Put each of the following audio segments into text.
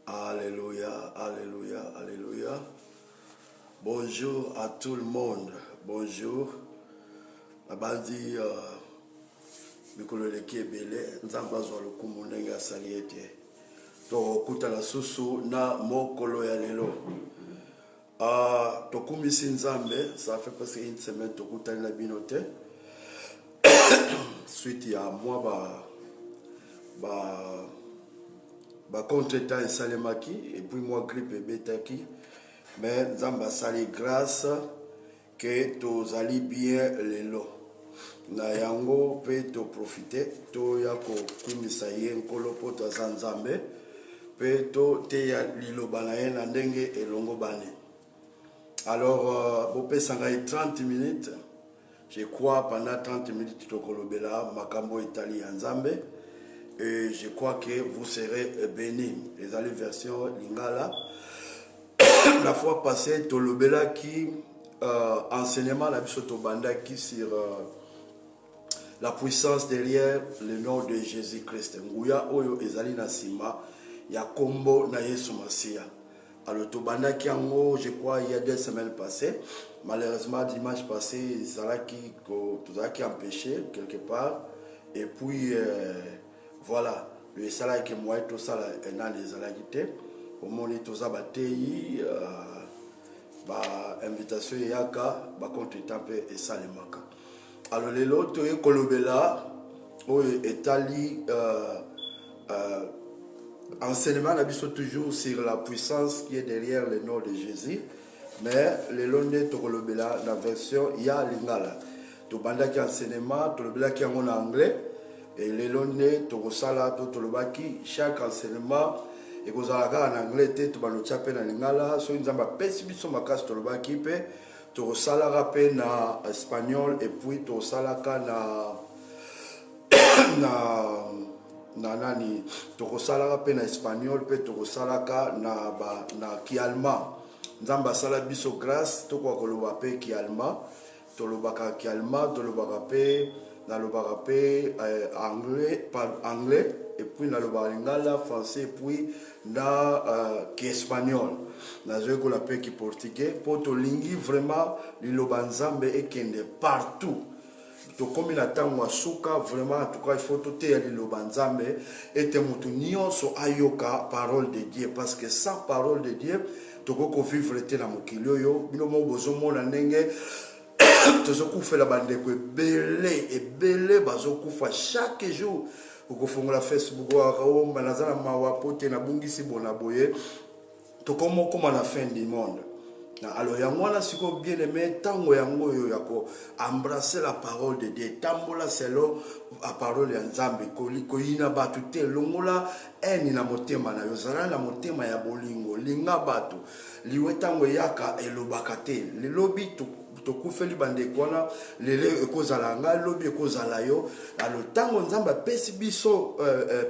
Alléluia, alléluia, alléluia. Bonjour à tout le monde. Bonjour. Abandi mikolo leki ebele nzambe azwa lokumu ndenge asali ete tokutana susu na mokolo ya lelo. Tokumisi nzambe, ça fait presque une semaine tokutani na bino te. Suite ya moi ba contre-temps salemaki et puis moi grippe betaki. Mais nzambe asali grâce que tozali bien lelo. Na yango pe to profiter to ya ko kumisa ye nkolo po to nzambe pe to te ya liloba na ye na ndenge elongo bane. Alors bopesa ngai 30 minutes. Je crois pendant 30 minutes tokolobela makambo etali ya nzambe et je crois que vous serez bénis. Les allées version lingala. La fois passée tolobela qui enseignement la biso to banda qui sur la puissance derrière le nom de Jésus-Christ. Nguya oyo ezali na sima ya kombo na Yesu Masia. Alors tobanda ki ango je crois il y a 2 semaines passées. Malheureusement dimanche passé zalaki ko tozaki empêché quelque part et puis voilà le salaire que moi tout ça na les alagité au monde toza batei ba invitation yaka ba contre temple et salemaka. Alors les loto e kolobela o etali enseignement na biso toujours sur la puissance qui est derrière le nom de Jésus, mais les londe to kolobela la version ya lingala to banda ki enseignement to lobela ki en anglais et les londe to kosala to lobaki chaque enseignement et kozalaka en anglais te to bano chape na lingala so nzamba pesi biso makasi to lobaki pe to salaka pe na espagnol et puis to salaka na nani to salaka pe na espagnol pe to salaka na ki allemand nzamba sala biso grâce to kwa koloba pe ki allemand to lobaka ki allemand to lobaka pe na lobaka pe anglais et puis na lobaka lingala français puis na qui espagnol na zo ko la pe qui portugais poto lingi vraiment liloba nzambe ekende partout to komi na tango asuka vraiment en tout cas il faut tout te liloba nzambe ete mutu nyonso ayoka parole de Dieu parce que sans parole de Dieu to ko vivre te na mokili oyo bino mo bozo mona ndenge tozokufa la bandeko ebele bazokufa chaque jour okofungola Facebook wa banazana mawapote na bungisi bona boye to komo koma na fin du monde. Alors yango na siko bien aimé tango yango yo yako embrasser la parole de Dieu tambola selo la parole ya nzambe ko yina batu te longola eni na motema na yo zala na motema ya bolingo linga batu liwe tango yaka elobaka te le lobi to kufeli bande kwana lele ekozala nga lobi ekozala yo alo tango nzamba pesi biso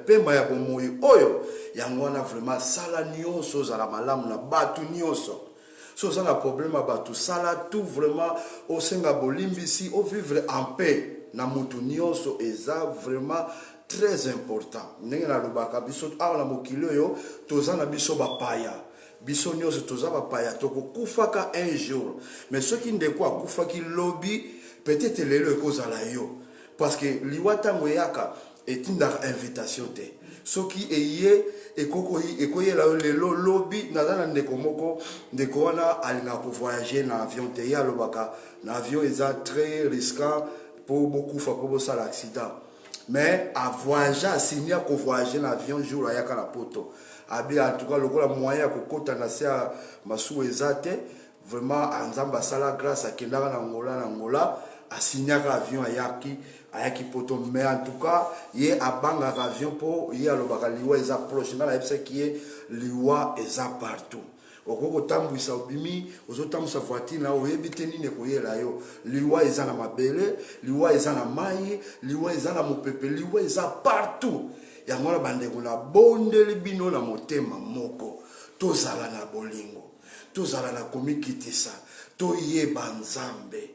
pema ya bomoyi oyo yango na vraiment sala nyonso zala malamu na batu nyonso so ça na problème batu sala tout vraiment au senga bolimbisi au vivre en paix na mutu nyonso eza vraiment très important ndenge na lobaka biso awa na mokili oyo tozana biso bapaya biso nyonso toza bapaya tokokufaka un jour mais ceux qui ndeko akufaki lobi peut-être lelo ekozala yo parce que liwatango yaka etindaka invitation te soki eye ekoyela lelo lobi nazana ndeko moko ndeko wana alinga ko voyager na avion te ya lobaka na avion eza très risquant pour beaucoup fa pour ça l'accident mais à voyager signer ko voyager na avion jour ayaka na poto abi en tout cas le moyen ko kota na sia masu ezate vraiment nzamba sala grâce à kendaka na Angola a signé avion ayaki poto mais en tout cas ye abanga avion pour ye alobaka liwa eza proche na la qui est liwa eza partout okoko tambwisa obimi ozotambusa voiture na oyebi te nini koyela yo liwa eza na mabele liwa eza na mai liwa eza na mopepe liwa eza partout yango na bandeko na bondeli bino na motema moko tozala na bolingo tozala na komikitisa toyeba nzambe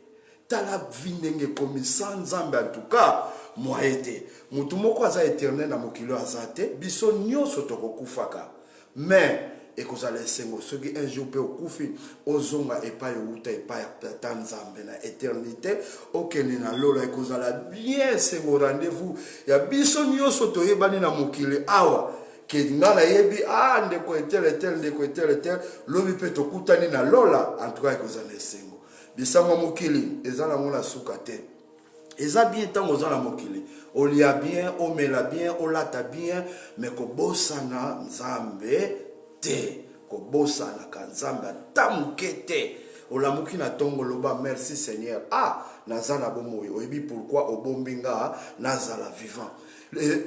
tala vindenge komisa nzambe en tout cas moi ete mutu moko aza éternel na mokilo azate biso nyonso tokokufaka mais ekozala esengo soki un jour mpe okufi ozonga epai euta epai ya tata nzambe na éternité okende na lola ekozala bien esengo rendez-vous ya biso nyonso toyebani na mokili awa ke nga nayebi ndeko etel lobi mpe tokutani na lola en tout cas ekozala esengo bisango mokili eza nango na suka te eza bien ntango oza na mokili olia bien omela bien olata bien me kobosana nzambe te kobosanaka nzambe ata moke te olamuki na ntongo loba merci seigneur naza na bomoi oyebi pourquoi obombi nga nazala vivant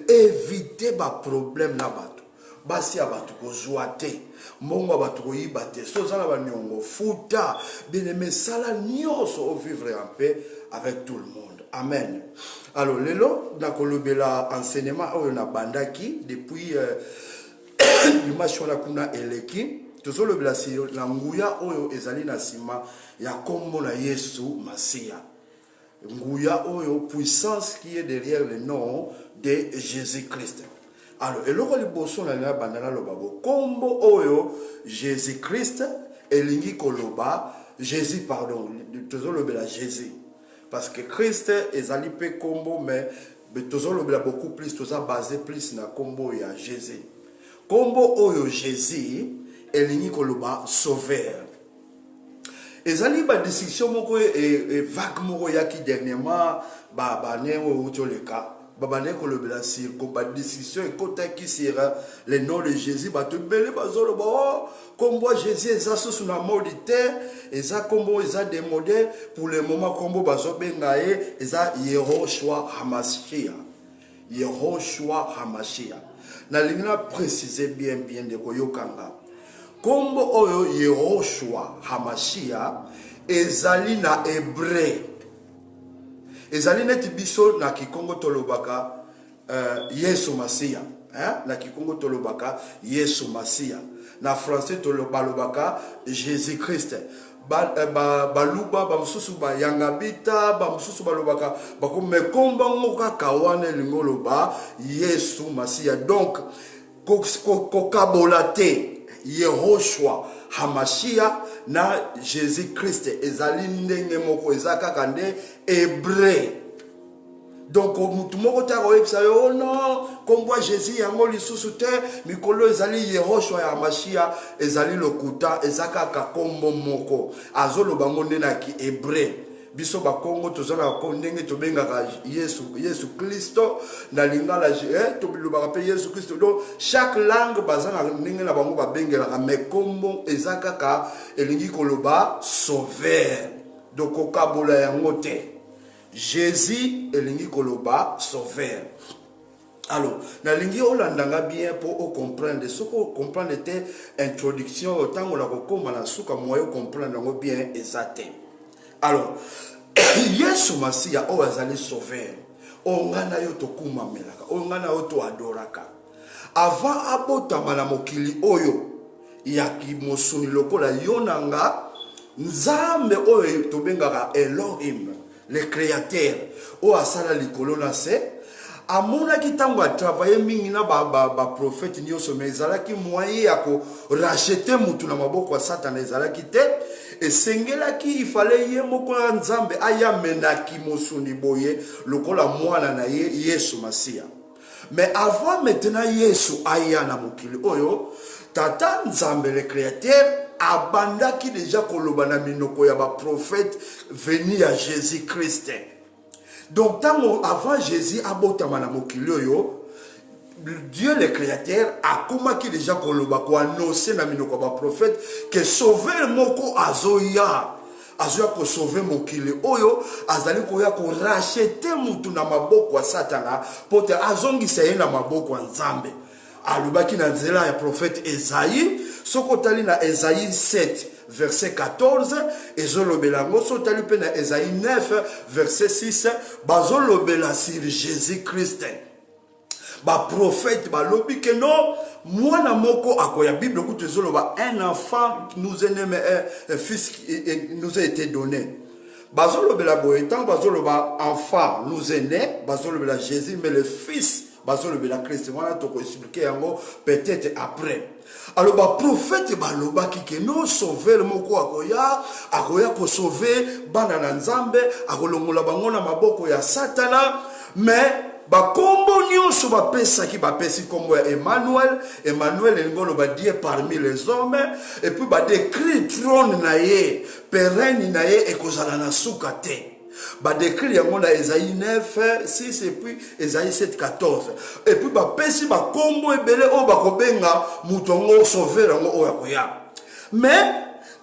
éviter baproblème na bato basi ya bato kozwa te mbongo ya bato koyiba te so oza na baniongo futa bien-aimé sala nyonso ovivre en paix avec tout le monde. Amen. Alors lelo nakolobela enseignement oyo na bandaki depuis dimanche wana kuna eleki tozolobela si na nguya oyo ezali na sima ya kombo na Yesu Masia. Nguya oyo puissance qui est derrière le nom de Jésus-Christ. Alors eloko liboso na nga bandana lobabo kombo oyo Jésus-Christ elingi koloba Jésus pardon tozolobela Jésus parce que Christ ezali pe kombo mais tozolobela beaucoup plus toza basé plus na kombo ya Jésus. Kombo oyo Jésus elingi koloba sauveur. Ezali ba discussion moko vague moko ya ki dernièrement ba ne o toleka babane kolobela sur ko ba discussion ekota ki sera le nom de Jésus ba te belé bazoloba kombo Jésus eza sous na modité eza kombo eza démodé pour le moment kombo bazobenga eza Yehoshua Hamashia. Yehoshua Hamashia. Na lingina préciser bien de koyokanga. Kombo oyo Yehoshua Hamashia ezali na hébreu. Ezali neti biso na kikongo tolobaka Yesu Masia. Na kikongo tolobaka Yesu Masia. Na français tolobaka Jésus-Christ. Baluba bamususu ba yangabita bamususu balobaka bakomekomba ngoka kawane lingoloba Yesu Masia. Donc kokabolate Yehoshua Hamashia na Jésus-Christ ezali ndenge moko ezaka kande hébreu. Donc mutu moko ta koyebisa yo non kombo Jésus yango lisusu te mikolo ezali Yehoshua ya Hamashia ezali lokuta ezaka ka kombo moko azoloba ngonde na ki hébreu. Biso ba Kongo tozana ko ndenge tobengaka Yesu Kristo na lingala to bilobaka pe Yesu Kristo. Donc chaque langue bazana ndenge na bango babengela me kombo ezaka ka elingi koloba sauveur. Donc okabola yango te. Jésus elingi koloba sauveur. Alors, na lingi olandanga bien pour comprendre ce qu'on comprendre était introduction autant on la kokoma na suka moyo comprendre bien exact. Alors, Yesu Masia o azali sauveur. Ongana yo tokuma melaka, ongana yo to adoraka. Avant abotama na mokili oyo ya kimosuni lokola yonanga nzambe oyo tobengaka Elohim, le créateur o asala likolo na se amona ki tango a travaillé mingi na ba prophète nyonso mais ezalaki moyen ya ko racheter mutu na maboko ya Satan ezalaki te esengelaki il fallait ye moko ya nzambe ayamenaki mosuni boye lokola mwana na ye Yesu Masia. Mais avant maintenant Yesu aya na mokili oyo tata nzambe le créateur abandaki déjà koloba na minoko ya ba prophète venu à Jésus-Christ. Donc avant Jésus abotama na mokili oyo Dieu le créateur a komaki déjà koloba ko annoncer na minoko ba prophète que sauver moko azoya ko sauver mokili oyo azali ko ya ko racheter mutu na maboko ya Satana pote azongisa ye na maboko ya Nzambe. Alobaki na nzela ya prophète Esaïe soko tali na Esaïe 7 verset 14 ezolobela ngo so tali pe na Esaïe 9 verset 6 bazolobela sur Jésus-Christ. Ba prophète ba lobi que non mwana moko akoya Bible ko tezoloba un enfant nous est né un fils nous a été donné. Bazolobela boy tant bazoloba enfant nous est né bazolobela Jésus mais le fils bazo le bela Christ wana to ko expliquer yango peut-être après. Alors ba prophète baloba ki no sauver moko akoya ko sauver bana na Nzambe akolongola bango na maboko ya Satana mais bakombo nyonso bapesi kombo ya Emmanuel ngolo ba Dieu parmi les hommes et puis ba décrit trône na ye pérenne na ye ekozala na suka te. Ba décrit yango na Esaïe 9 6 et puis Esaïe 7 14 et puis bapesi bakombo ebele o bakobenga mutongo sauver yango o yakoya. Mais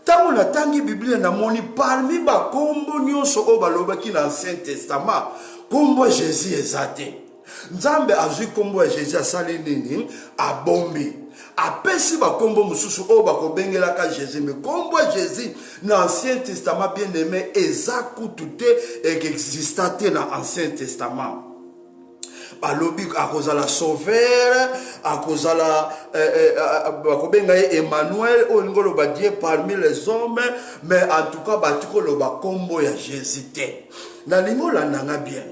tango na tangi Biblia na moni parmi bakombo nyonso o balobaki na Ancien Testament kombo Jésus ezate. Nzambe azui kombo ya Jésus asali nini abombi. Apesi ba kombo mususu o bakobengela ka Jésus mais kombo Jésus na Ancien Testament bien aimé ezaku tout et existate na Ancien Testament. Balobi akozala sauveur akozala bakobenga Emmanuel o ngolo ba Dieu parmi les hommes mais en tout cas batiko lo ba kombo ya Jésus te. Na lingola nanga bien.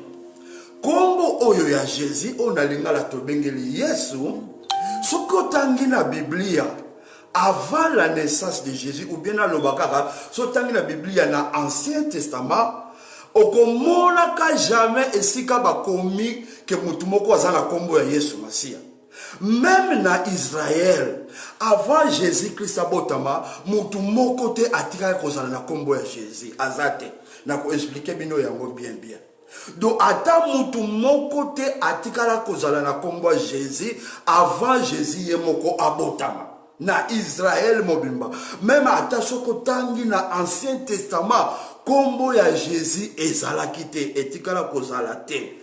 Kombo oyo ya Jésus on a lingala to bengeli Yesu soko tangi na Biblia avant la naissance de Jésus ou bien na lobakaka so tangi na Biblia na Ancien Testament okomona ka jamais esika bakomi ke mutu moko azala kombo ya Yesu Masia. Même na Israël avant Jésus-Christ abotama mutu moko te atika kozala na kombo ya Jésus azate na ko expliquer bino yango bien. Donc ata mutu moko te atikala kozala na kombo ya Jésus avant Jésus ye moko abotama na Israël mobimba. Même ata soko tangi na Ancien Testament kombo ya Jésus ezalaki te etikala kozala te.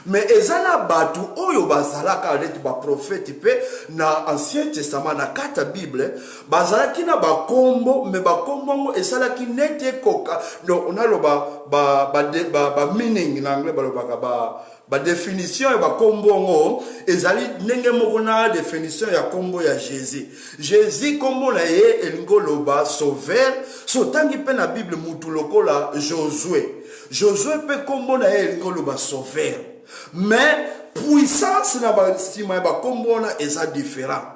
Mais ezala batu oyo bazalaka aleti ba prophète pe na Ancien Testament na kata Bible bazalaki na ba kombo mais ba kombo ngo esalaki nete koka no on a lo ba meaning na anglais ba définition ya ba kombo ngo ezali ndenge moko na définition ya kombo ya Jésus kombo na ye elingolo ba sauveur so tangi pe na Bible mutu lokola Josué pe kombo na ye elingolo ba sauveur. Mais puissance na ba stima ba kombo na eza différent.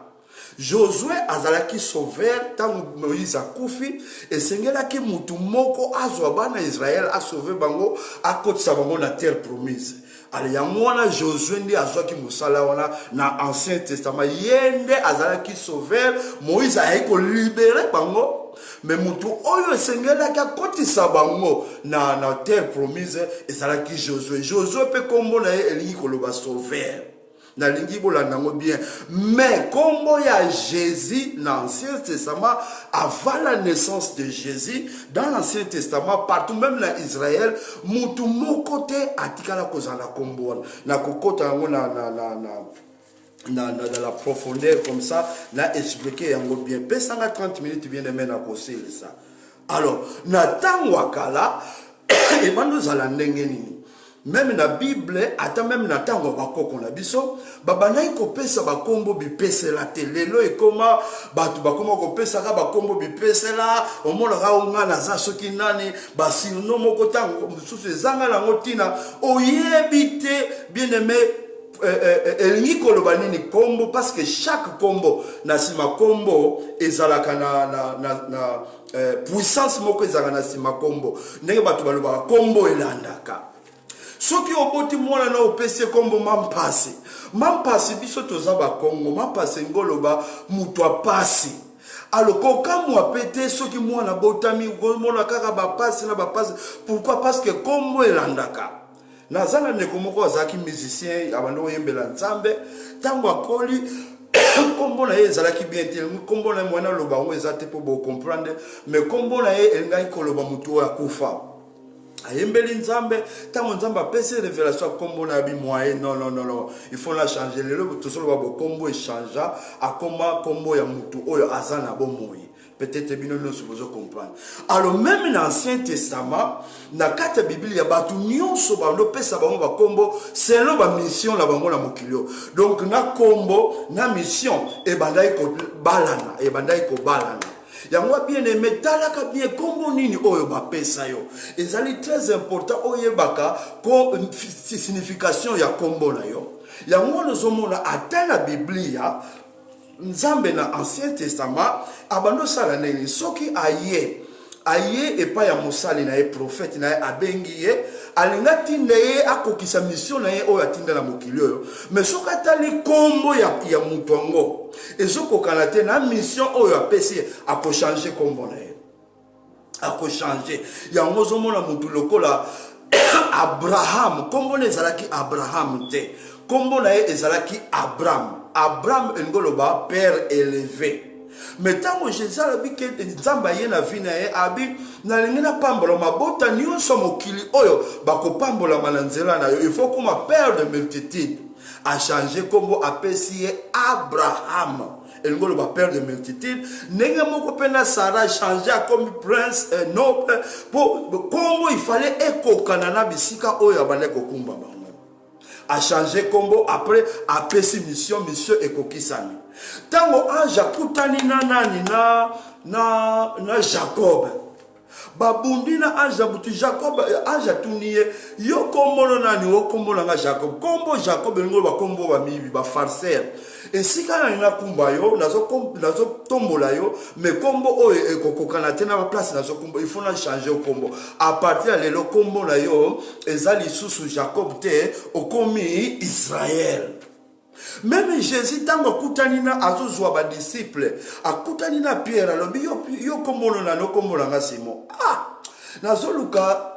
Josué azalaki sauveur tango Moïse akufi esengelaki mutu moko azwa bana Israël a sauver bango akotisa bango na terre promise. Ale yango wana Josué ndi azwaki musala wana na Ancien Testament yende azalaki sauveur Moïse ayeko libérer bango. Mais mutu oyo esengela ka kotisa bango na terre promise ezalaki Josué pe kombo na elingi koloba sauveur na lingi bolanda ngo bien mais kombo ya Jésus dans l'Ancien Testament avant la naissance de Jésus dans l'Ancien Testament partout même na Israël mutu moko te atikala kozala kombo na kokota ngo dans la profondeur comme ça, n'a expliqué yango bien. Pesanga 30 minutes bien de mena kosé ça. Alors, na tangwakala et bando zala ndenge nini. Même na Bible, ata même na tango bakoko na biso, babanayi kopesa bakombo bipesela te. Lelo ekoma batu bakoma kopesa ka bakombo bipesela, omona ka ngana za soki nani, basino moko tango mususu ezanga na ngotina, oyebite bien aimé elingi koloba nini kombo parce que chaque kombo na sima kombo ezalaka na puissance moko ezalaka na sima kombo ndenge bato balobaka kombo elandaka soki oboti mwana na opesi kombo mampasi biso toza bakongo mampasi ngoloba mutu apasi aloko kamwa pete soki mwana botami mona kaka bapasi na bapasi pourquoi parce que kombo elandaka. Nazala ndeko moko azaki musicien abando yembela Nzambe tango akoli kombo na ye ezalaki bien te kombo na mwana loba ngo ezate po bo comprendre mais kombo na ye elingai koloba mutu ya kufa ayembeli Nzambe tango Nzambe apesi révélation kombo na bi moyen non il faut la changer lelo to solo ba kombo échangea akoma kombo ya mutu oyo azana bo moyi. Peut-être que nous supposons comprendre. Alors même dans l'Ancien Testament, dans la carte Bible, il y a batu nyonso bando pesa bango ba kombo selon ba mission la bango la mokilio. Donc na kombo na mission e bandai ko balana yango bien aimé talaka bien kombo nini oyo bapesa yo ezali très important oyebaka ko signification ya kombo na yo yango nozomona ata na Biblia nzambe na Ancien Testament abando sala nini soki aye epa ya mosali na ye prophète na ye abengi ye alinga tinda ye akokisa mission na ye oyo atinda na mokili oyo mais soki atali kombo ya mutu yango ezokokana te na mission oyo apesi akochange kombo na ye akochange yango ozomona mutu lokola Abraham kombo na ezalaki Abraham te kombo na ye ezalaki Abraham engoloba père élevé. Mais tant que Jésus a dit que Nzamba ye na vie na ye abi na lingi na pambola mabota nyonso mokili oyo bako pambola mananzela na yo il faut comme père de multitude a changé kombo apesi ye Abraham engolo ba père de multitude ndenge moko pena Sarah changer comme prince noble pour kombo il fallait ekokana na bisika oyo abale kokumba bango a changé kombo après apesi mission ekokisani. Tango anja kutani na nani na Jacob babundi na anja butu Jacob anja tuniye yo kombo nani wo kombo na Jacob kombo Jacob ngolo ba kombo ba mibi ba farceur esika na kumba yo nazo tombola yo mais kombo oyo ekokokana te na ba place nazo kombo il faut na changer kombo à partir de lo kombo na yo ezali susu Jacob te okomi Israël. Même Jésus tango kutanina azozwa ba disciple akutanina Pierre alobi yo kombono na no kombola nga Simon nazoluka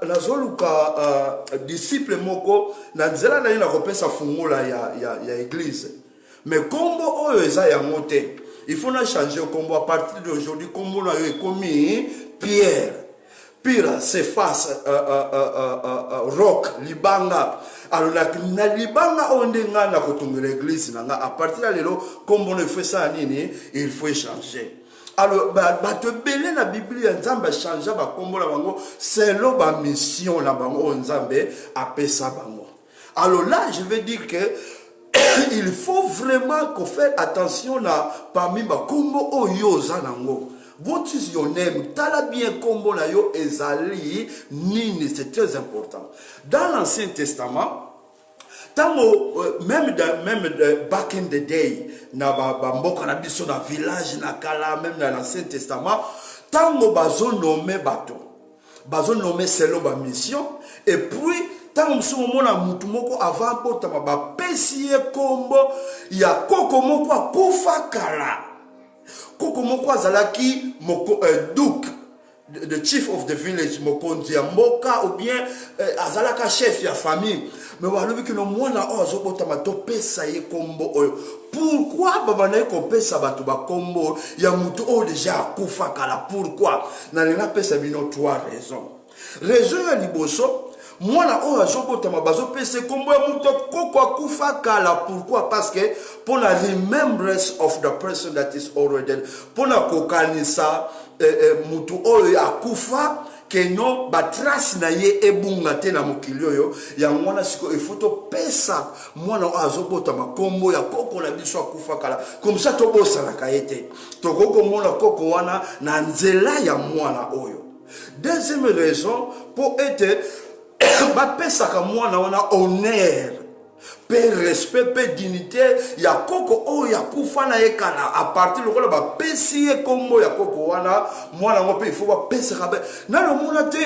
disciple moko na nzela na ina kopesa fungola ya église mais kombo oyo eza yango te il faut na changer kombo à partir d'aujourd'hui kombo na yo ekomi Pierre Pira Cephas Rock Libanga alors na libanga onde nga na kotunga l'église nanga à partir de lelo comme on fait ça nini il faut changer alors bato belé na Bible nzambe changer ba kombo la bango selon ba mission la bango nzambe apesa bango. Alors là je veux dire que il faut vraiment qu'on fait attention na parmi ba kombo oyo za nango. What is your name? Tala bien kombo na yo ezali nini, c'est très important. Dans l'Ancien Testament, même back in the day, na mboka na biso na village na kala, même dans l'Ancien Testament, tango bazo nommé bato, bazo nommé selon ba mission, et puis tango msumo na mutu moko avant botama ba pesi ye kombo ya koko moko akufa kala. Koko moko azalaki moko duke the chief of the village mokonzi ya mboka ou bien azalaka chef ya famille mais walobi que no mwana o azobotama to pesa ye kombo oyo pourquoi baba na ko pesa bato ba kombo ya mutu o déjà akufa kala pourquoi na lena pesa bino trois raison ya liboso mwana o azobotama bazopesa kombo ya mutu koko akufa kala pourquoi parce que pour la remembrance of the person that is already dead pour na kokanisa mutu oyo akufa kenyo batrasi na ye ebunga te na mokili oyo ya mwana siko efoto pesa mwana o azobotama kombo ya koko na biso akufa kala comme ça to bosala kaete to koko mona koko wana na nzela ya mwana oyo. Deuxième raison pour être bapesaka mwana wana honneur pe respect pe dignité ya koko oyo ya kufa na ekana à partir lokola bapesi ye kombo ya koko wana mwana ngo pe il faut bapesaka be nano mona te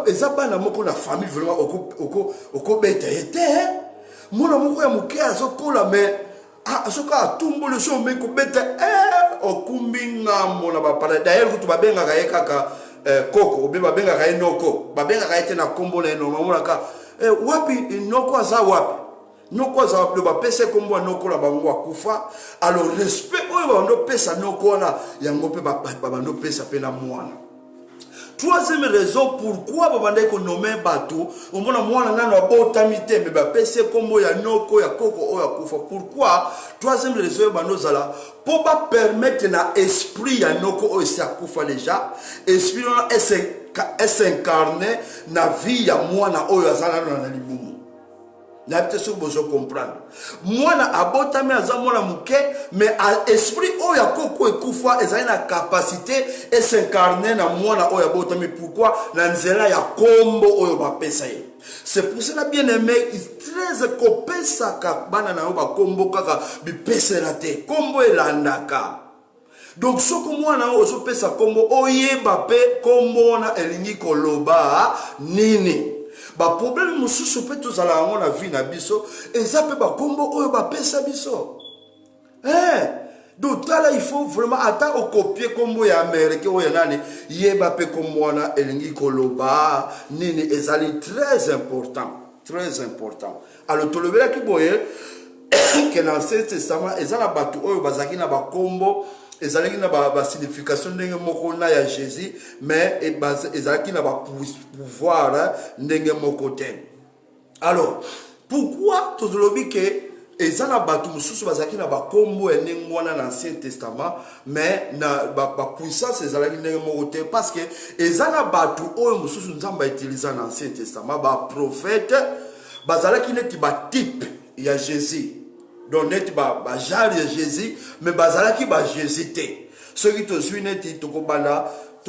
eza bana moko na famille vraiment okobeta ye te mwana moko ya moke azokola mais asoka atumboli so me kobeta okumbi ngambo na bapara d'ailleurs kutu babengaka ye kaka koko obe babengaka ye noko babengaka ye te na kombo na ye normalement ka wapi noko aza wapi noko aza wapi bapesa kombo noko la bango akufa alors respect oyo bando pesa noko na yango pe bando pesa pe na mwana. Troisième raison pourquoi babandai ko nommer bato omona mwana nana botami te me bapesa kombo ya noko ya koko oyo akufa pourquoi troisième raison bando zala pour ba permettre na esprit ya noko oyo si akufa déjà esprit na s'incarner na vie ya mwana oyo azala na libumu n'habite sur besoin comprendre moi na abota mais azamona muke mais à esprit oya koko ekufa ezali na capacité et s'incarner na moi na oya abota mais pourquoi na nzela ya kombo oyo ba pesa ye. C'est pour cela bien aimé très kopesa ka bana na ba kombo kaka bi pesa la te kombo elandaka. Donc ce que moi na ozo pesa kombo oyeba pe kombo na elingi koloba nini. Ba problème mususu pe tozala ngo na vie na biso eza pe ba kombo oyo ba pesa biso. Donc là il faut vraiment attendre au copier kombo ya Amérique oyo nani yeba pe kombo na elingi koloba nini ezali très important. Alors tolobela ki boye que dans l'Ancien Testament ezala batu oyo bazaki na ba kombo ezalaki na ba signification ndenge moko na ya Jésus mais ezalaki na ba pouvoir ndenge moko te. Alors pourquoi tozolobi que ezala batu mususu bazalaki na ba kombo ndenge wana na l'Ancien Testament mais na ba puissance ezalaki ndenge moko te parce que ezala batu oyo mususu nzamba utiliser na l'Ancien Testament ba prophète bazalaki neti ba type ya Jésus. Donc net ba genre Jésus mais bazalaki ba Jésus te. Ce qui te suit net to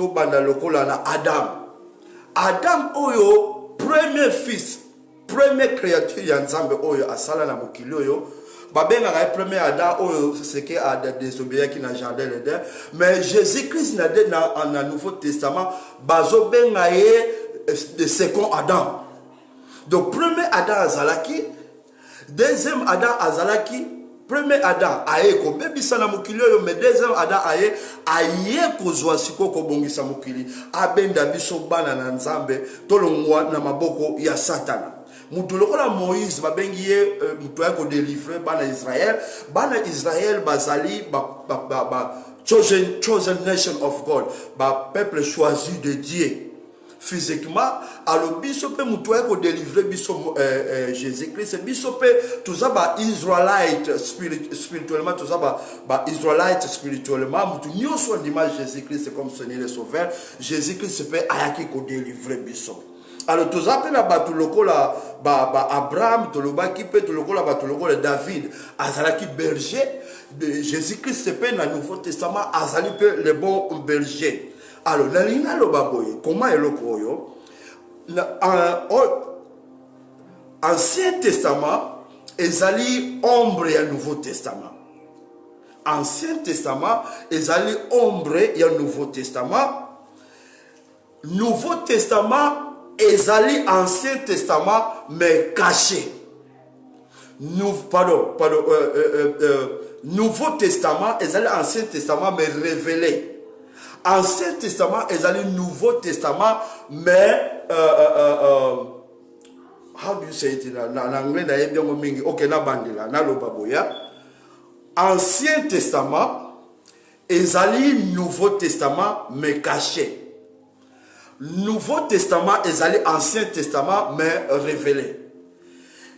banda lokola na Adam oyo premier fils première créature ya Nzambe oyo asala na mokili oyo babenga ka premier Adam oyo c'est que a désobéi qui na jardin d'Éden mais Jésus-Christ na Nouveau Testament bazo benga le second Adam. Donc premier Adam azalaki deuxième Adam azalaki premier Adam aye ko bebisa na mokili oyo mais deuxième Adam aye kozwa siko ko bongisa mokili abenda biso bana na Nzambe tolongwa na maboko ya Satana. Mutu lokola Moïse babengi ye mutu ya ko délivrer bana Israël bazali chosen nation of God ba peuple choisi de Dieu. Physiquement, alors biso pe mutu ya ko délivrer biso Jésus-Christ biso pe tuza ba Israelite spirituellement tuza ba Israelite spirituellement mutu nyonso ndima Jésus-Christ comme Seigneur et Sauveur Jésus-Christ pe ayaki ko délivrer biso. Alors tuza pe na batu lokola ba Abraham tolobaki pe lokola batu lokola David azalaki berger de Jésus-Christ pe na Nouveau Testament azali pe le bon berger. Alors, l'alina lo baboye, comment est le koyo? Ancien Testament, ezali ombre ya Nouveau Testament. Ancien Testament, ezali ombre ya Nouveau Testament. Nouveau Testament, ezali Ancien Testament, mais caché. Nouveau Testament, ezali Ancien Testament, mais révélé. Ancien Testament est le Nouveau Testament, mais how do you say it in anglais? Okay, na bandila, na lobaboya. Ancien Testament est le Nouveau Testament, mais caché. Nouveau Testament est Ancien Testament, mais révélé.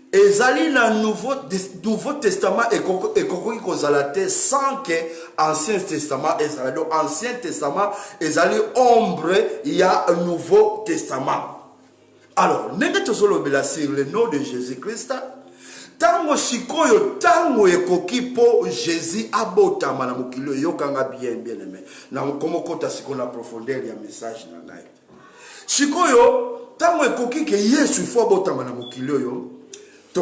Ezali na Nouveau Testament et kokoi kozalate sans que Ancien Testament ezali. Donc Ancien Testament ezali ombre il y a un Nouveau Testament. Alors nenge tozolobela sur le nom de Jésus-Christ tango sikoyo tango ekoki po Jésus abotama na mokilo yokanga bien aimé na komo kota sikoyo na profondeur ya message na ngai sikoyo tango ekoki ke Yesu faut abotama na mokilo yo.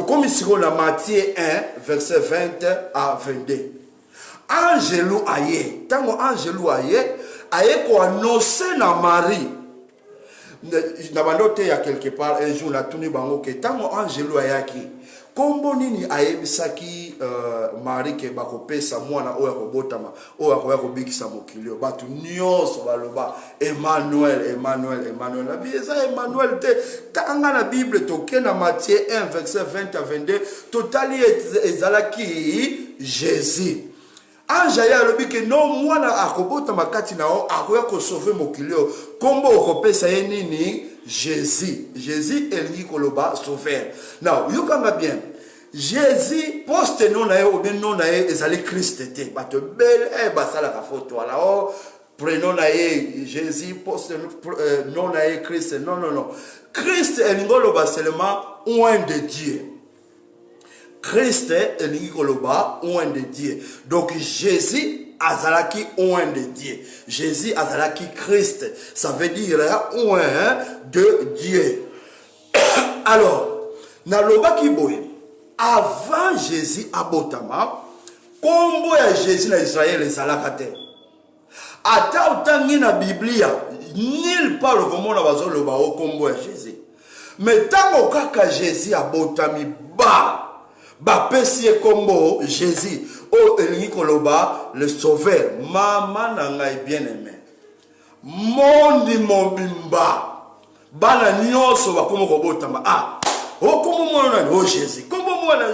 Comme ici on a Matthieu 1, verset 20 à 22. Angelou aye, tango angelou aye ko annoncer na Marie. Na bandote ya quelque part un jour la tuni bango ke tango angelou ayaki. Kombo nini ayebisaki Marie ke bakopesa mwana oya kobotama oya koya kobikisa mokili batu nyonso baloba Emmanuel. La vie eza Emmanuel te tanga na Bible toke na Matthieu 1 verset 20 à 22 totali ezalaki Jésus. Anja ya lobi ke no mwana akobotama kati na o akoya ko sauver mokili kombo okopesa ye nini Jésus elingi koloba sauveur. Now, you can bien. Jésus poste non na ou bien non na ezali Christ te. Bato bel basala ka photo ala o prénom na Jésus poste non na Christ. Non. Christ elingo loba seulement oint de Dieu. Christ elingi koloba oin de Dieu. Donc Jésus azalaki oin de Dieu. Jésus azalaki Christ. Ça veut dire oin de Dieu. Alors, nalobaki boye, avant Jésus abotama, kombo ya Jésus na Israël ezalaka te. Ata otangi na Biblia, nil part comment na bazoloba o kombo ya Jésus. Mais tango kaka Jésus abotami ba pesi kombo Jésus o elingi koloba le sauveur, mama na ngai bien-aimé. Mondi mobimba bana nyonso bakomo kobotama o komo mwana na o Jésus komo mwana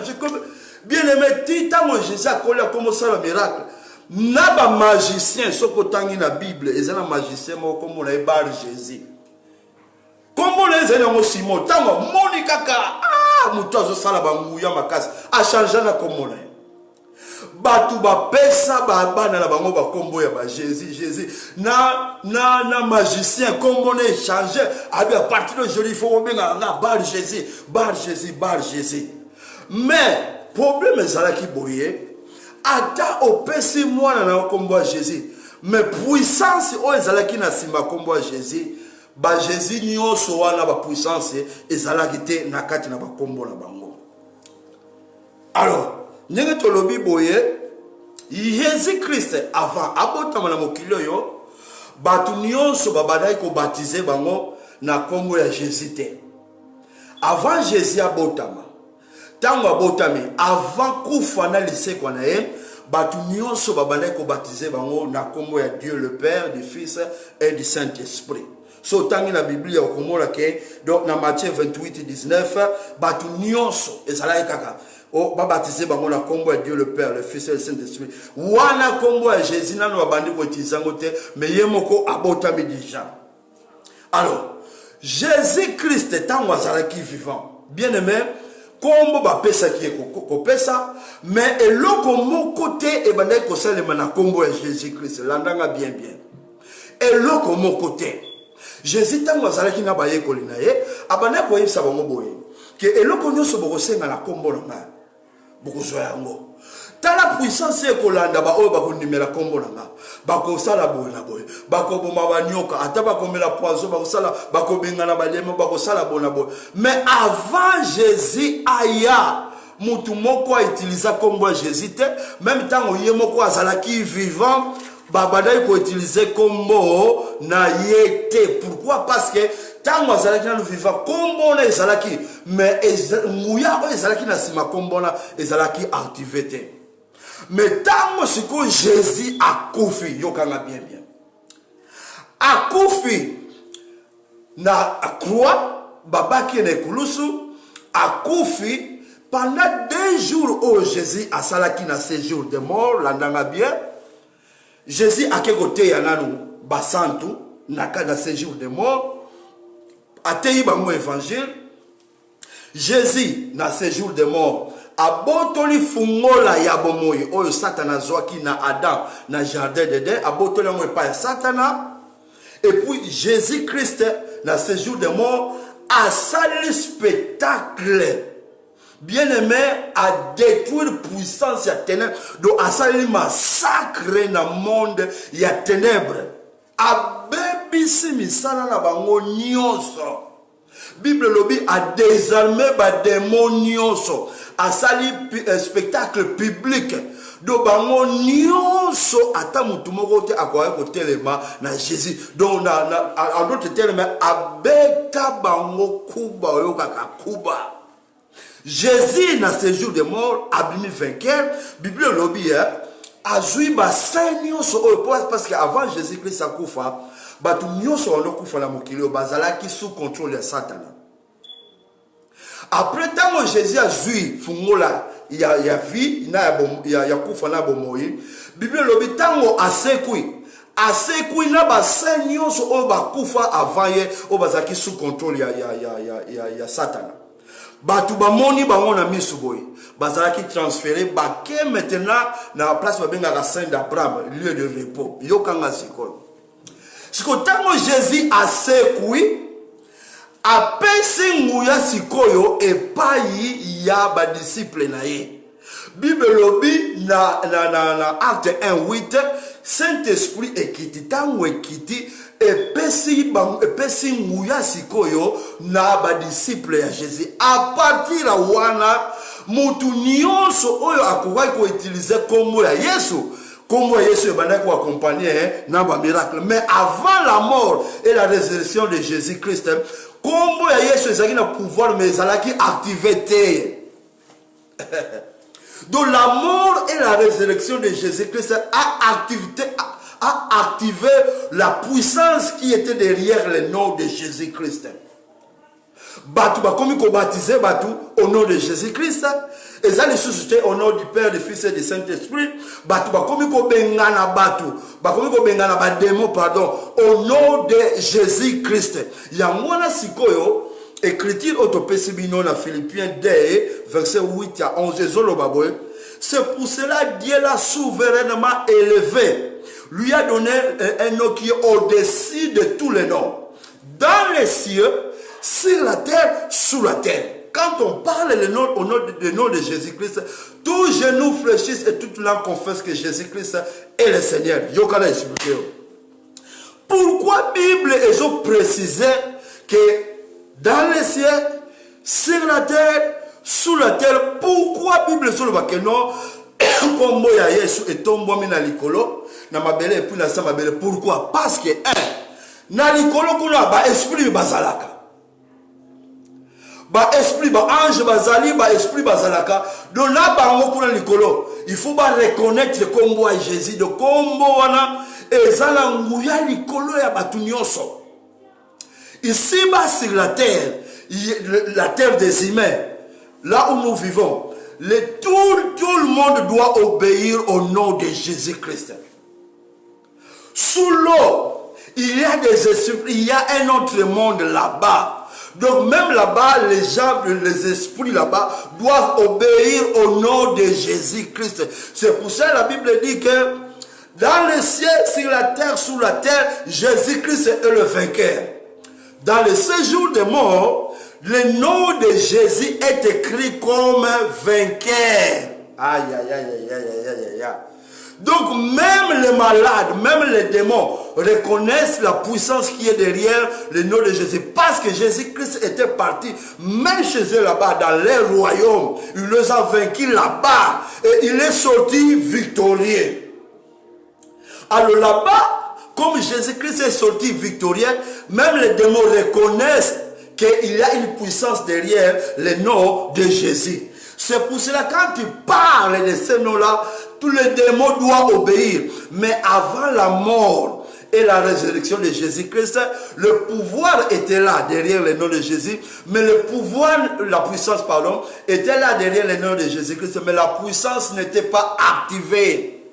bien-aimé ti tango Jésus akola komo sala miracle na ba magicien soko tangi na Bible ezana magicien moko komo na bar Jésus komo na ezana mo Simon tango moni kaka mutu azosala banguya makasi a changer na komo na batu ba pesa ba bana na bango ba kombo ya ba Jésus na magicien kombo na changer abi à partir d'aujourd'hui il faut benga na bar Jésus mais problème ezala ki boye ata opesi mwana na kombo ya Jésus mais puissance o ezala ki na simba kombo ya Jésus ba Jésus nyonso wana ba puissance ezala ki te na kati na ba kombo na bango. Alors ndenge tolobi boye Jésus Christ avant abotama na mokili oyo batu nyonso babadai ko baptiser bango na kombo ya Jésus te. Avant Jésus abotama tango abotami avant kufa na lisekwa na ye batu nyonso babadai ko baptiser bango na kombo ya Dieu le Père, du Fils et du Saint-Esprit. So tangi na Biblia okomona ke donc na Matthieu 28:19 batu nyonso ezalaki kaka o baptisé bango na kombo ya Dieu le Père, le Fils et le Saint-Esprit. Wana kombo ya Jésus nano babandi ko tizango te mais yemoko abotami déjà. Alors Jésus Christ tango azalaki vivant. Bien-aimé, kombo bapesa ki ko pesa mais eloko moko te e bandai ko salema na kombo ya Jésus Christ. Landanga bien. Eloko moko te. Jésus tango azalaki na baye kolina ye abandai ko yebisa bango boye ke eloko nyonso bokosenga na kombo na nga bokozwa yango. Tala puissance ekolanda ba oyo bakondimela kombo na nga bakosala boye na boye bakoboma banyoka ata bakomela poison bakosala bakobengana balemo bakosala boye na boye. Mais avant Jésus aya mutu moko a utiliser kombo ya Jésus te, même tango ye moko azalaki vivant babadai ko utiliser kombo na yete. Pourquoi? Parce que tango azalaki na vivant kombo na ezalaki mais nguya o ezalaki na sima kombo na ezalaki activité. Mais tango siko Jésus akufi yokanga bien akufi na croix babaki na kulusu akufi pendant 2 jours où Jésus a salaki na séjour de mort landanga bien Jésus a kegote ya nanu basantu na kada séjour de mort atei bango évangile. Jésus na séjour de mort abotoli fungola ya bomoi oyo Satana zwaki na Adam na jardin d'Eden abotoli mo pa Satana. Et puis Jésus Christ na séjour de mort a sali spectacle bien-aimé à détruire puissance ya ténèbres. Donc a sali massacre na monde ya ténèbres a bebisi misala na bango nyonso. Bible lobi a désarmé ba démon nyonso a sali spectacle public do bango nyonso ata mutu moko te akoya ko telema na Jésus. Donc en d'autres termes abeta bango kuba oyo kaka kuba. Jésus na séjour de mort abimi vainqueur. Bible lobi azui ba saint nyonso oyo parce que avant Jésus Christ akufa batu nyonso wana kufa na mokili bazalaki sous contrôle ya Satana. Après tant Jésus azui fungola ya vie na ya kufa na bomoi Bible lobi tango asekui na ba saint nyonso oyo bakufa avant ye o bazaki sous contrôle ya Satana. Batu bamoni bango na misu boye bazalaki transféré bake maintenant na place babenga la Saint d'Abraham, lieu de repos. Yokanga sikoyo siko tango Jésus asekui apesi nguya sikoyo epai ya badisciple na ye. Bible lobi na acte 1:8, Saint-Esprit ekiti tango ekiti epesi nguya sikoyo na badisciple ya Jésus. A partir ya wana mutu nyonso oyo akoki ko utiliser kombo ya Yesu. Comment Jésus est accompagné dans le miracle. Mais avant la mort et la résurrection de Jésus-Christ, comment Jésus est accompagné dans le pouvoir, mais il a activé. Donc la mort et la résurrection de Jésus-Christ a activé la puissance qui était derrière le nom de Jésus-Christ. Batu bakomi ko baptiser batu au nom de Jésus-Christ. Et ça les suscité au nom du Père, du Fils et du Saint-Esprit. Batu bakomi ko bengana batu, bakomi ko bengana ba démon pardon au nom de Jésus-Christ. Yangwana sikoyo écriture autopécie bino na Philippiens 2 verset 8 à 11 zolo baboy. C'est pour cela Dieu l'a souverainement élevé. Lui a donné un nom qui est au-dessus de tous les noms. Dans les cieux, sur la terre, sous la terre. Quand on parle au nom de Jésus-Christ, tous genoux fléchissent et toute langue confesse que Jésus-Christ est le Seigneur. Yokala expliqué. Pourquoi Bible est précisé que dans les cieux, sur la terre, sous la terre, pourquoi Bible est que non, comme ya Yesu et tombo na likolo, na mabele et puis na sa mabele. Pourquoi? Parce que na likolo kuna ba esprit bazalaka. Ba esprit ba ange bazali ba esprit bazalaka donc na bango kuna likolo il faut ba reconnaître kombo ya Jésus de kombo wana ezala nguya likolo ya batu nyonso ici bas sur la terre des humains là où nous vivons tout le monde doit obéir au nom de Jésus-Christ. Sous l'eau il y a des esprits, il y a un autre monde là-bas. Donc même là-bas, les gens, les esprits là-bas doivent obéir au nom de Jésus-Christ. C'est pour ça que la Bible dit que dans le ciel, sur la terre, sous la terre, Jésus-Christ est le vainqueur. Dans le séjour des morts, le nom de Jésus est écrit comme vainqueur. Aïe, aïe, aïe, aïe, aïe, aïe, aïe. Donc même les malades, même les démons reconnaissent la puissance qui est derrière le nom de Jésus. Parce que Jésus-Christ était parti, même chez eux là-bas, dans leur royaume. Il les a vaincus là-bas. Et il est sorti victorieux. Alors là-bas, comme Jésus-Christ est sorti victorieux, même les démons reconnaissent qu'il y a une puissance derrière le nom de Jésus. C'est pour cela quand tu parles de ce nom-là, tous les démons doivent obéir. Mais avant la mort et la résurrection de Jésus-Christ, le pouvoir était là derrière le nom de Jésus. Mais le pouvoir, la puissance, pardon, était là derrière le nom de Jésus-Christ. Mais la puissance n'était pas activée.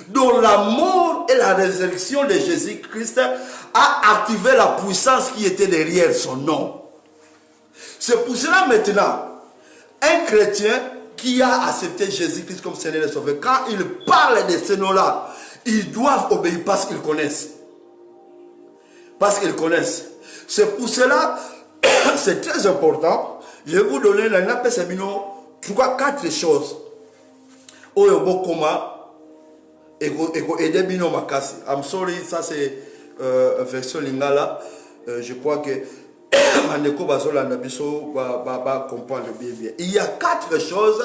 Donc la mort et la résurrection de Jésus-Christ a activé la puissance qui était derrière son nom. C'est pour cela maintenant, un chrétien qui a accepté Jésus-Christ comme Seigneur et Sauveur, quand il parle de ce nom-là, ils doivent obéir parce qu'ils connaissent. Parce qu'ils connaissent. C'est pour cela, c'est très important. Je vais vous donner la nappe semino, quatre choses. Oyo koma eko ede bino makasi. I'm sorry, ça c'est version lingala. Je crois que Mandeko bazola nabiso va comprendre bien. Il y a quatre choses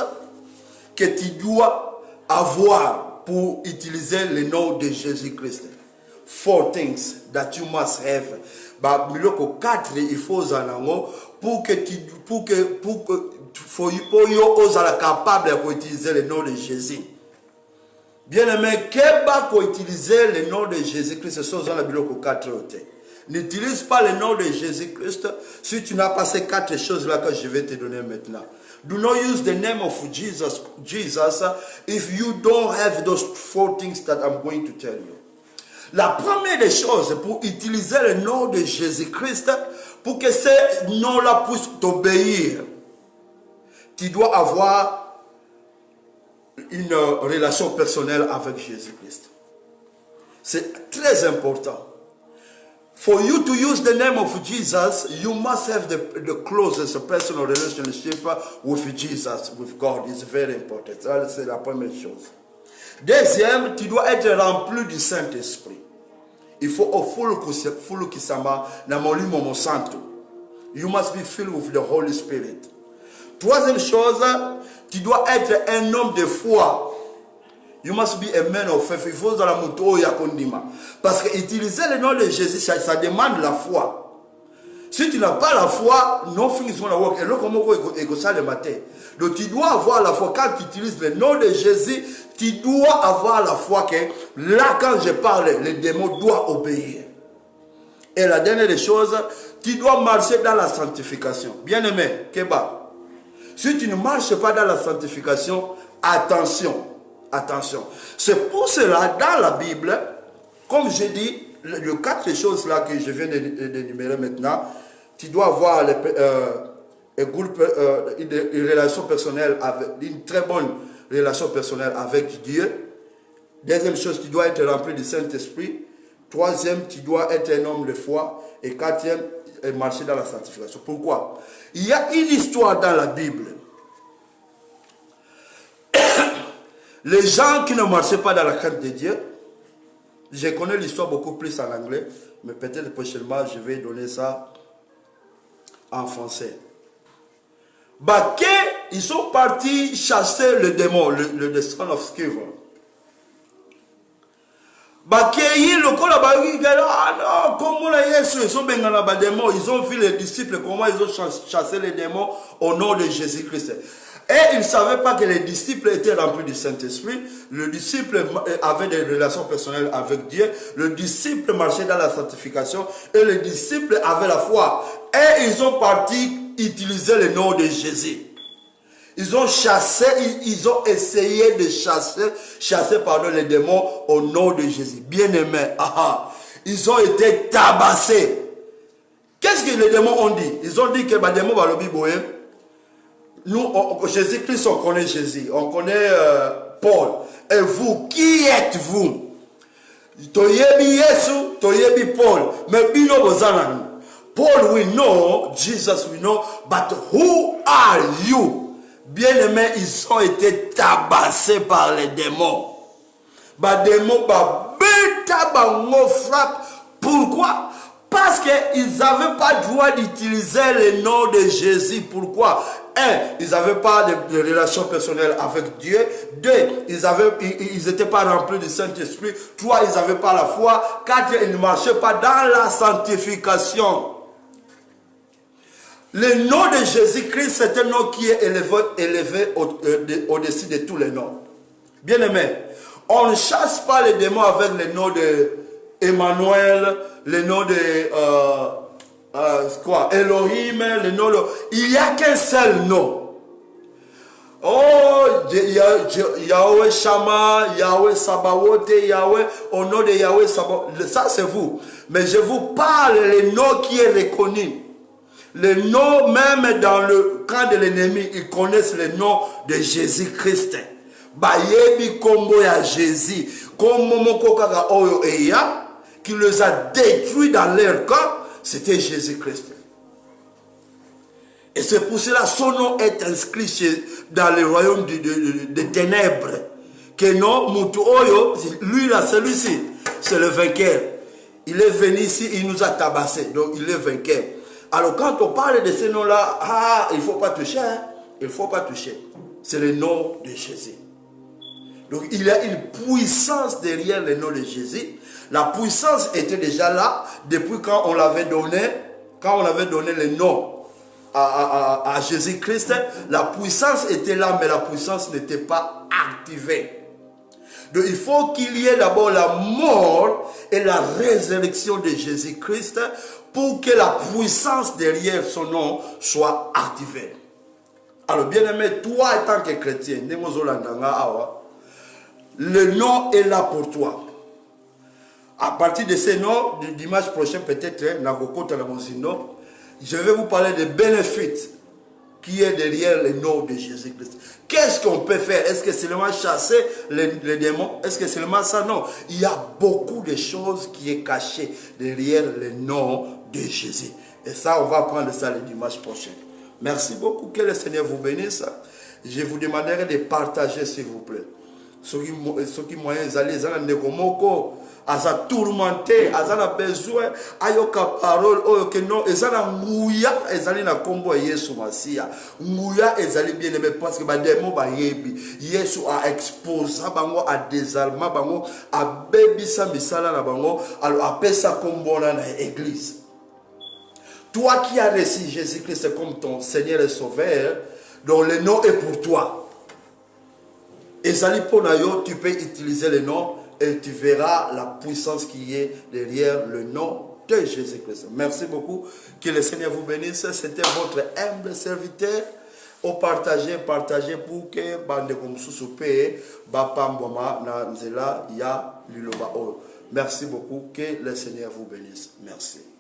que tu dois avoir pour utiliser le nom de Jésus-Christ. Four things that you must have. Ba miloko quatre il faut zanango pour que yo osala capable d'utiliser le nom de Jésus. Bien-aimé, keba ko utiliser le nom de Jésus-Christ so zana biloko quatre ote. N'utilise pas le nom de Jésus-Christ si tu n'as pas ces quatre choses-là que je vais te donner maintenant. Do not use the name of Jesus if you don't have those four things that I'm going to tell you. La première des choses pour utiliser le nom de Jésus-Christ, pour que ce nom-là puisse t'obéir, tu dois avoir une relation personnelle avec Jésus-Christ. C'est très important. For you to use the name of Jesus, you must have the closest personal relationship with Jesus, with God. It's very important. Ça, c'est la première chose. Deuxième, tu dois être rempli du Saint-Esprit. Il faut full kisama na molimo mo santo. You must be filled with the Holy Spirit. Troisième chose, tu dois être un homme de foi. You must be a man of faith. Il faut dans la moto ya kondima. Parce que utiliser le nom de Jésus, ça demande la foi. Si tu n'as pas la foi, nothing is going to work. Et là, comment ça le matin? Donc tu dois avoir la foi. Quand tu utilises le nom de Jésus, tu dois avoir la foi que là, quand je parle, les démons doivent obéir. Et la dernière chose, tu dois marcher dans la sanctification. Bien-aimé, Keba, si tu ne marches pas dans la sanctification, attention. Attention. C'est pour cela, dans la Bible, comme j'ai dit, les 4 choses là que je viens d'énumérer maintenant, tu dois avoir une relation personnelle, une très bonne relation personnelle avec Dieu. Deuxième chose, tu dois être rempli du Saint-Esprit. Troisième, tu dois être un homme de foi. Et quatrième, marcher dans la sanctification. Pourquoi? Il y a une histoire dans la Bible. Les gens qui ne marchaient pas dans la crainte de Dieu, je connais l'histoire beaucoup plus en anglais, mais peut-être prochainement je vais donner ça en français. Baké, ils sont partis chasser le démon, le son of Sceva. Baké, ils ont vu les disciples, comment ils ont chassé les démons au nom de Jésus-Christ. Et ils ne savaient pas que les disciples étaient remplis du Saint-Esprit. Le disciple avait des relations personnelles avec Dieu. Le disciple marchait dans la sanctification. Et le disciple avait la foi. Et ils ont parti utiliser le nom de Jésus. Ils ont chassé, ils ont essayé de chasser les démons au nom de Jésus. Bien-aimés, ils ont été tabassés. Qu'est-ce que les démons ont dit? Ils ont dit que les démons vont le biboyer. Nous, Jésus-Christ, on connaît Jésus, on connaît Paul. Et vous, qui êtes-vous? Toyebi Yesu, Toyebi Paul. Mais bino bozanan. Paul, we know, Jesus, we know, but who are you? Bien-aimés, ils ont été tabassés par les démons. Bah, démons, bah, bêta, bah, on frappe. Pourquoi? Parce qu'ils n'avaient pas le droit d'utiliser le nom de Jésus. Pourquoi? Un, ils n'avaient pas de relation personnelle avec Dieu. Deux, ils n'étaient pas remplis du Saint-Esprit. Trois, ils n'avaient pas la foi. Quatre, ils ne marchaient pas dans la sanctification. Le nom de Jésus-Christ, c'est un nom qui est élevé au-dessus de tous les noms. Bien aimé, on ne chasse pas les démons avec le nom de Emmanuel, le nom de Elohim, le nom de... Il n'y a qu'un seul nom. Oh, Yahweh Shama, Yahweh Sabaoth, Yahweh, au nom de Yahweh Sabaoth. Ça c'est vous. Mais je vous parle le nom qui est reconnu. Le nom, même dans le camp de l'ennemi, ils connaissent le nom de Jésus-Christ. Bayebi kombo ya Jésus, comme Momoko Kaga Oyo Eya, qui les a détruits dans leur camp, c'était Jésus-Christ. Et c'est pour cela son nom est inscrit dans le royaume des ténèbres. Que non, Moutou Oyo, lui là, celui-ci, c'est le vainqueur. Il est venu ici, il nous a tabassés, donc il est vainqueur. Alors quand on parle de ce nom-là, il ne faut pas toucher, hein? Il ne faut pas toucher. C'est le nom de Jésus. Donc il y a une puissance derrière le nom de Jésus. La puissance était déjà là depuis quand on l'avait donné, le nom à Jésus-Christ. La puissance était là, mais la puissance n'était pas activée. Donc il faut qu'il y ait d'abord la mort et la résurrection de Jésus-Christ pour que la puissance derrière son nom soit activée. Alors bien aimé, toi en tant que chrétien, le nom est là pour toi. À partir de ce nom, du dimanche prochain peut-être, je vais vous parler des bénéfices qui est derrière le nom de Jésus-Christ. Qu'est-ce qu'on peut faire? Est-ce que c'est seulement chasser les démons? Est-ce que c'est seulement ça? Non. Il y a beaucoup de choses qui est cachées derrière le nom de Jésus. Et ça, on va prendre ça le dimanche prochain. Merci beaucoup. Que le Seigneur vous bénisse. Je vous demanderai de partager, s'il vous plaît. Ceux qui moyens allaient dans le Nekomoko, à tourmenté, à besoin, à yoka parole, que non, ils ont mouya, ils allaient na combo Yesu Masia. Mouya, ils allaient bien aimer parce que les démons ba yebi. Yesu a exposé bango à désarmement bango, à baby sa misala na bango, alors appelle ça combo dans l'église. Toi qui as reçu Jésus-Christ comme ton Seigneur et Sauveur, dont le nom est pour toi. Et Zaliponayo, tu peux utiliser le nom et tu verras la puissance qui est derrière le nom de Jésus-Christ. Merci beaucoup. Que le Seigneur vous bénisse. C'était votre humble serviteur. Au partagez pour que bande comme sous-soupé, bapamboma na nzela ya liloba. Merci beaucoup. Que le Seigneur vous bénisse. Merci.